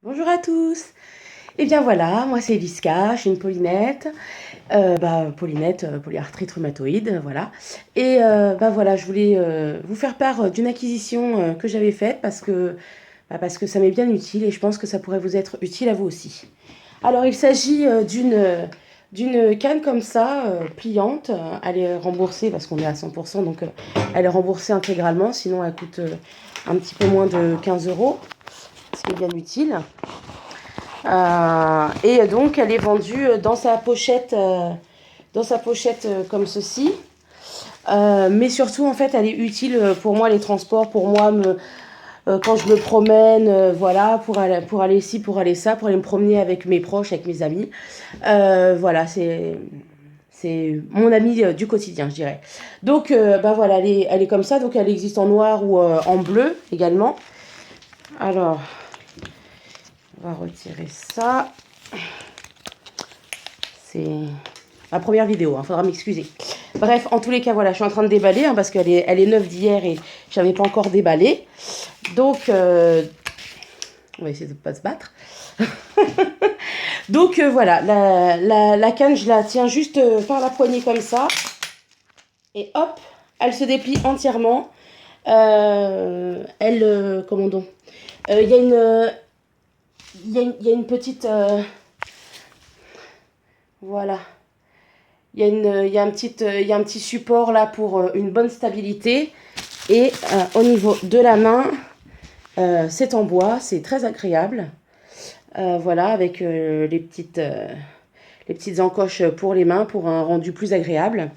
Bonjour à tous. Et bien voilà, moi c'est Eliska, je suis une Paulinette, Paulinette, polyarthrite rhumatoïde, voilà. Et voilà, je voulais vous faire part d'une acquisition que j'avais faite parce que ça m'est bien utile et je pense que ça pourrait vous être utile à vous aussi. Alors il s'agit d'une canne comme ça, pliante. Elle est remboursée parce qu'on est à 100%, donc elle est remboursée intégralement, sinon elle coûte un petit peu moins de 15 euros, ce qui est bien utile. Et donc, elle est vendue dans sa pochette comme ceci. Mais surtout, en fait, elle est utile pour moi, les transports, pour moi, quand je me promène, voilà, pour aller ici, pour aller ça, pour aller me promener avec mes proches, avec mes amis. Voilà, c'est mon amie du quotidien, je dirais. Donc, voilà, elle est comme ça. Donc, elle existe en noir ou en bleu également. Alors, on va retirer ça. C'est ma première vidéo, hein, faudra m'excuser. Bref, en tous les cas, voilà, je suis en train de déballer hein, parce elle est neuve d'hier et je n'avais pas encore déballé. Donc, on va essayer de ne pas se battre. Donc, voilà, la canne, je la tiens juste par la poignée comme ça. Et hop, elle se déplie entièrement. Comment donc Il y a une petite... voilà. Il y a un petit support là pour une bonne stabilité. Et au niveau de la main, c'est en bois, c'est très agréable. Voilà, avec les petites encoches pour les mains pour un rendu plus agréable.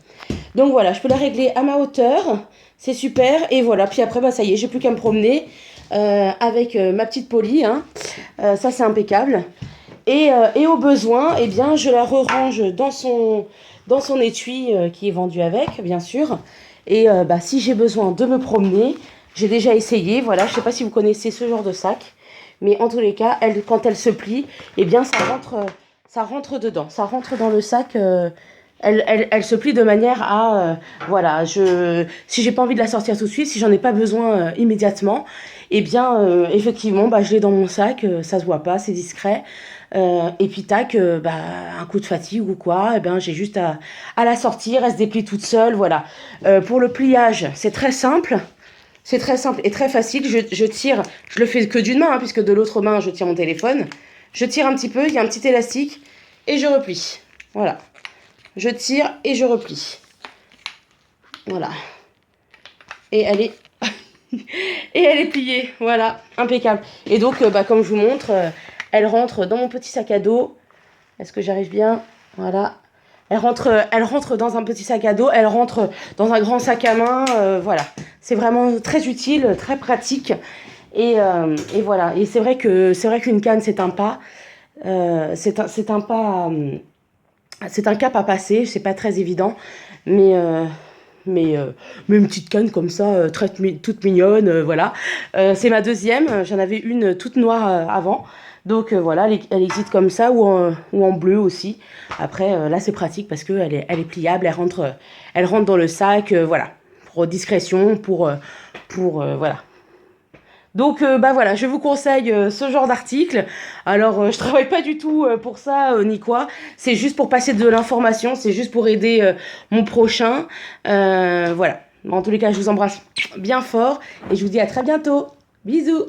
Donc voilà, je peux la régler à ma hauteur, c'est super. Et voilà, puis après, ça y est, j'ai plus qu'à me promener avec ma petite Polly. Hein. Ça, c'est impeccable. Et au besoin, eh bien, je la re-range dans son étui qui est vendu avec, bien sûr. Et si j'ai besoin de me promener, j'ai déjà essayé. Voilà, je ne sais pas si vous connaissez ce genre de sac. Mais en tous les cas, quand elle se plie, eh bien, ça rentre dedans. Ça rentre dans le sac. Elle se plie de manière à, voilà, si j'ai pas envie de la sortir tout de suite, si j'en ai pas besoin immédiatement, eh bien, effectivement, je l'ai dans mon sac, ça se voit pas, c'est discret. Et puis tac, un coup de fatigue ou quoi, eh ben, j'ai juste à la sortir, elle se déplie toute seule, voilà. Pour le pliage, c'est très simple. C'est très simple et très facile. Je tire, je le fais que d'une main, hein, puisque de l'autre main, je tiens mon téléphone. Je tire un petit peu, il y a un petit élastique, et je replie. Voilà. Je tire et je replie. Voilà. Et elle est... et elle est pliée. Voilà. Impeccable. Et donc, comme je vous montre, elle rentre dans mon petit sac à dos. Est-ce que j'arrive bien? Voilà. Elle rentre dans un petit sac à dos. Elle rentre dans un grand sac à main. Voilà. C'est vraiment très utile, très pratique. Et voilà. Et c'est vrai qu'une canne, c'est un pas. C'est un pas... c'est un cap à passer, c'est pas très évident, mais, euh, mais une petite canne comme ça, toute mignonne, voilà. C'est ma deuxième, j'en avais une toute noire avant, donc voilà, elle existe comme ça ou en bleu aussi. Après, là c'est pratique parce qu'elle est pliable, elle rentre dans le sac, voilà, pour discrétion, voilà. Donc voilà, je vous conseille ce genre d'article. Alors je travaille pas du tout pour ça ni quoi. C'est juste pour passer de l'information, c'est juste pour aider mon prochain. Voilà. En tous les cas, je vous embrasse bien fort et je vous dis à très bientôt. Bisous.